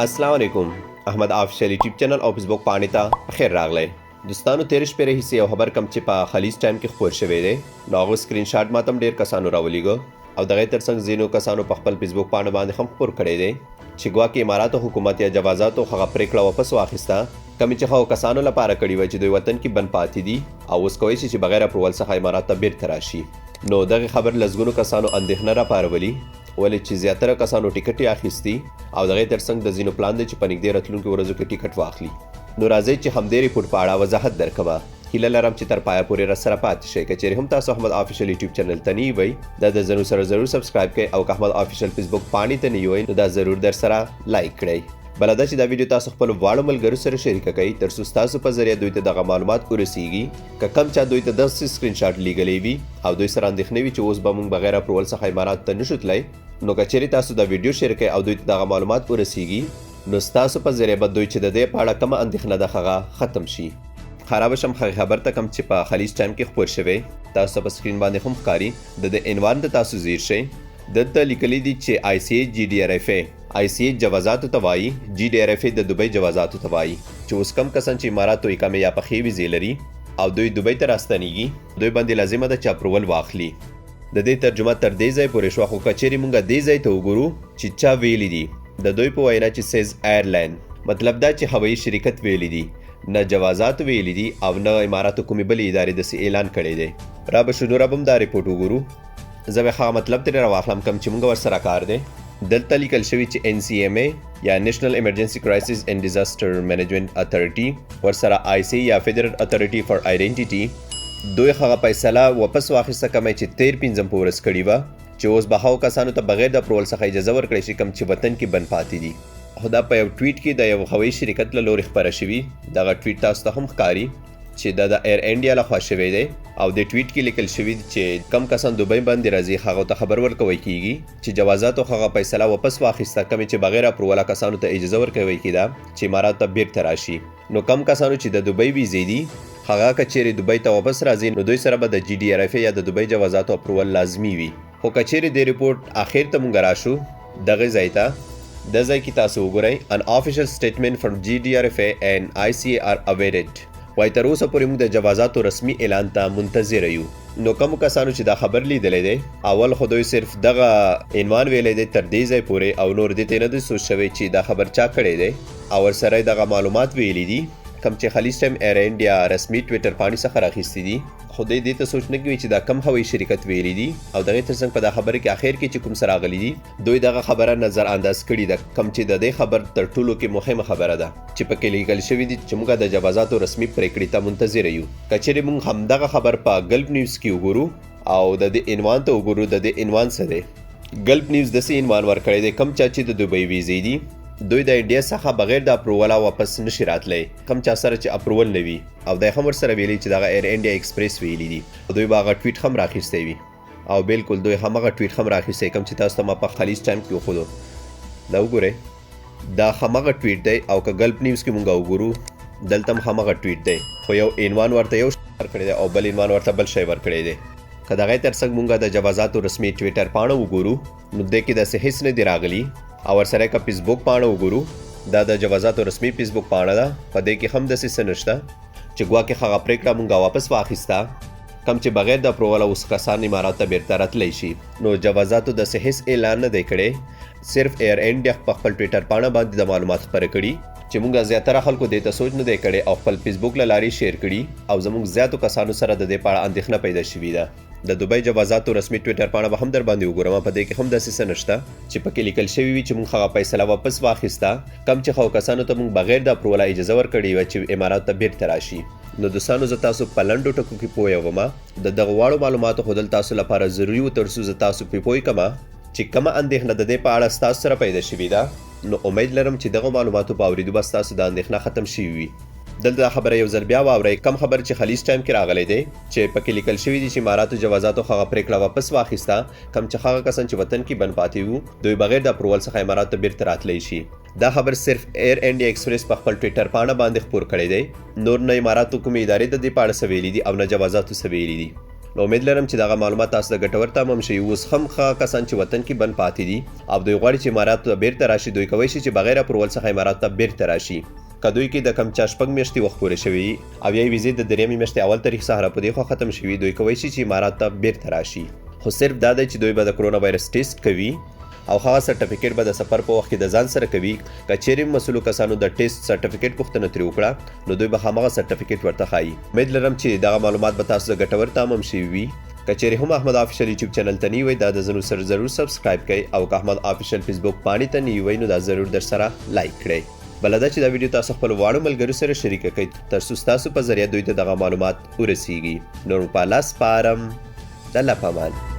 अस्सलाम वालेकुम احمد آفیشل یوټیوب چینل او فیسبوک پاڼې ته خیر راغلی دوستانو تیر شپې راهیسې یو خبر کم چې په خلیج ټایم کې خپور شوی دی نو هغه سکرین شاټ ما ته هم ډېر کسانو راولیږه او دغه ترڅنګ ځینو کسانو په خپل فیسبوک پاڼه باندې هم خپور کړی دی چې ګواکې اماراتو حکومت یا جوازاتو هغه پریکړه واپس واخیسته کمې چې هغو کسانو لپاره کړې وه چې دوی وطن کې بند پاتې دي او اوس کولی شي چې بغیر اپروول څخه امارات ته بیرته راشي نو دغه خبر لسګونو کسانو اندېښنه راپارولي ولې چې زیاتره کسانو ټیکټ یې اخیستي او دغه ترڅنګ د ځینو پلان دی چې په نږدې راتلونکو ورځو کې ټیکټ واخلي نو راځئ چې همدې ریپورټ په اړه وضاحت درکوه هیله لرم چې تر پایه پورې راسره پاتې شئ که چیرې هم تاسو احمد آفیشل یوټیوب چینل ته نه وئ دا د ضرور سبسکرایب کړئ او که احمد آفیشل فیسبوک پاڼې ته نه وئ نو دا ضرور در سره لایک کړئ بله دا چې دا ویډیو تاسو خپلو واړو ملګرو سره شریکه کړئ تر څو ستاسو په ذریعه دوی ته دغه معلومات ورسیږي که کم چا دوی ته داسې سکرین شاټ لیږلی وي او دوی سره اندېښنه وي چې اوس به موږ بغیر اپروول څخه امارات ته نشو تللی نو که چیرې تاسو دا ویډیو شیر کړئ او دوی ته دغه معلومات ورسیږي نو ستاسو په ذریعه به دوی چې د دې په اړه کومه اندېښنه ده هغه ختم شي خراب شم خبر ته کم چې په خلیج ټایم کې خپور شوی تاسو په سکرین باندې هم ښکاري د عنوان ته تاسو ځیر شئ دلته لیکلی دي چې آی سی ایچ جی ډي آر ایف ای آی سی ایچ جوازاتو ته وایي جی ډي آر ایف ای د دوبۍ جوازاتو ته وایي چې اوس کم کسان چې اماراتو اقامې یا پخې ویزې لري او دوی دوبۍ ته راستنیږي دوی باندې لازمه ده چې اپروول واخلي د دې ترجمه تر دې ځای پورې شوه خو که چیرې موږ دې ځای ته وګورو چې چا ویلي دي د دوی په وینا چې سیز ایرلاین مطلب دا چې هوایي شرکت ویلي دي نه جوازات ویلي دي او نه اماراتو کومې بلې ادارې داسې اعلان کړی دی را به شو نوره به هم دا ریپورټ وګورو زه به هغه مطلب ترې راواخلم کوم چې موږ ورسره کار دی دلته لیکل شوي چې ان سی ایم ای یا نیشنل ایمرجنسي کرایسس اینڈ ډیزاسټر مینجمنټ اتھارټي ورسره آی سی یا فیډرل اتھارټي فار آیډنټیټي دوی هغه فیصله واپس واخیسته کومه چې 13 په ورځ کړې وه چې اوس به هغو کسانو ته بغیر د اپروول څخه اجازه ورکړی شي کوم چې وطن کې بند پاتې دي خو دا په یو ټویټ کې د یو هوایي شرکت له لورې خپره شوي دغه ټویټ تاسو ته هم ښکاري چې دا د ایر انډیا لخوا شوی دی او د ټویټ کې لیکل شوي چې کم کسان دوبۍ باندې راځي هغو ته خبر ورکوی کیږي چې جوازاتو هغه فیصله واپس واخیسته کومې چې بغیر اپروله کسانو ته اجازه ورکوی کېده چې امارات ته بیرته راشي نو کم کسانو چې د دوبۍ ویزې دي هغه که چیرې دوبۍ ته واپس راځي نو دوی سره به د جی ډي آر ایف ای یا د دوبۍ جوازاتو اپروول لازمي وي خو که چیرې د ریپورټ اخر ته مونږ راشو دغه ځای ته د ځای کې تاسو وګورئ ان آفیشل سټیټمنټ فرام جی ډي آر ایف ای اینڈ آی سی ای آر اویډډ وای تر اوسه پورې موږ د جوازاتو رسمي اعلان ته منتظر یو نو کومو کسانو چې دا خبر لیدلی دی اول خو دوی صرف دغه عنوان ویلی دی تر دې ځای پورې او نور دې ته نه دی سوچ شوی چې دا خبر چا کړی دی او ورسره یې دغه معلومات ویلي دي کوم چې خلیج ټایم ایر انډیا رسمي ټویټر پاڼې څخه راخیستي دي خو دوی دې ته سوچ نه کوي چې دا کم هوایي شرکت ویلي دي او دغې ترڅنګ په دا خبره کې اخر کې چې کوم څه راغلي دي دوی دغه خبره نظر انداز کړې ده کوم چې د دې خبر تر ټولو کې مهمه خبره ده چې پکې لیکل شوي دي چې موږ د جوازاتو رسمي پریکړې ته منتظر یو که چیرې موږ همدغه خبر په ګلف نیوز کې وګورو او د دې عنوان ته وګورو د دې عنوان څه دی ګلف نیوز داسې عنوان ورکړی دی کوم چا چې د دوبۍ ویزې دي دوی د انډیا څخه بغیر د اپرووله واپس نشي راتلی کوم چا سره چې اپروول نه وي او دی هم ورسره ویلي چې دغه ایر انډیا ایکسپریس ویلي دي دوی به هغه ټویټ هم راخیستی وي او بالکل دوی همغه ټویټ هم راخیستی کوم چې تاسو ته ما په خلیج ټایم کې وښودو دا وګورئ دا همغه ټویټ دی او که ګلف نیوز کې مونږ وګورو دلته هم همغه ټویټ دی خو یو عنوان ورته یو شی ورکړی دی او بل عنوان ورته بل شی ورکړی دی که د هغې ترڅنګ مونږ د جوازاتو رسمي ټویټر پاڼه وګورو نو دې کې داسې هیڅ نه دی راغلي او ورسره که فیسبوک پاڼه وګورو دا د جوازاتو رسمي فیسبوک پاڼه ده په دې کې هم داسې څه نشته چې ګواکې هغه پریکړه مونږ واپس واخیسته کم چې بغیر د اپرووله اوس کسان امارات ته بیرته راتلی شي نو جوازاتو داسې هیڅ اعلان نه دی کړی صرف ایر انډیا په خپل ټویټر پاڼه باندې د معلومات خپاره کړي چې مونږ زیاتره خلکو دې ته سوچ نه دی کړی او خپل فیسبوک له لارې شیر کړي او زموږ زیاتو کسانو سره د دې په اړه اندېښنه پیدا شوې ده د دوبۍ جوازاتو رسمي ټویټر پاڼه به هم در باندې وګورم په دې کې هم داسې څه نشته چې پکې لیکل شوي وي چې موږ هغه فیصله واپس واخیسته کم چې هغو کسانو ته موږ بغیر د اپرووله اجازه ورکړې وه چې امارات ته بیرته راشي نو دوستانو زه تاسو په لنډو ټکو کې پوه یم د دغه واړو معلوماتو ښودل تاسو لپاره ضروري و تر څو زه تاسو پرې پوه کړم چې کومه اندېښنه د دې په اړه ستاسو سره پیدا شوې ده نو امید لرم چې دغه معلوماتو په اورېدو به ستاسو د اندېښنه ختم شوي وي دلته دا خبره یو ځل بیا واورئ کم خبر چې خلیج ټایم کې راغلی دی چې پکې لیکل شوي دي چې اماراتو جوازاتو هغه پریکړه واپس واخیسته کم چې هغه کسان چې وطن کې بند پاتې وو دوی بغیر د اپروول څخه امارات ته بیرته راتلی شي دا خبر صرف ایر انډیا ایکسپریس په خپل ټویټر پاڼه باندې خپور کړی دی نور نه اماراتو کومې ادارې د دې په اړه څه ویلي دي او نه جوازاتو څه ویلي دي نو امید لرم چې دغه معلومات تاسو ته ګټور تمام شي. اوس هم ښه کسان چې وطن کې بند پاتې دي او دوی غواړي چې امارات ته بیرته راشي، دوی کولی شي چې بغیر اپروول څخه امارات ته بیرته راشي. که دوی کې د کم چا 6 میاشتې وخت پوره شوی او یا ویزې د 3 میاشتې اول تاریخ څخه را په دې خوا ختم شوي، دوی کولی شي چې امارات ته بیرته راشي. خو صرف دا دی چې دوی به د کرونا وایرس ټیسټ کوي او هغه سرټیفیکیټ به د سفر په وخت کې د ځان سره کوي. که چیرې مسؤلو کسانو د ټیسټ سرټیفیکیټ پوښتنه ترې وکړه نو دوی به هماغه سرټیفیکیټ ورته ښایي. امید لرم چې دغه معلومات به تاسو ته ګټور تمام شوي وي. که چیرې هم احمد آفیشل یوټیوب چینل ته نوی وئ دا د زنو سره ضرور سبسکرایب کړئ او که احمد آفیشل فیسبوک پاڼې ته نوی وئ نو دا ضرور در سره لایک کړئ. بله دا چې دا ویډیو تاسو خپل واړو ملګرو سره شریکه کړئ تر څو ستاسو په ذریعه دوی ته دغه معلومات ورسیږي. نور په لاس سپارم. د الله په امان.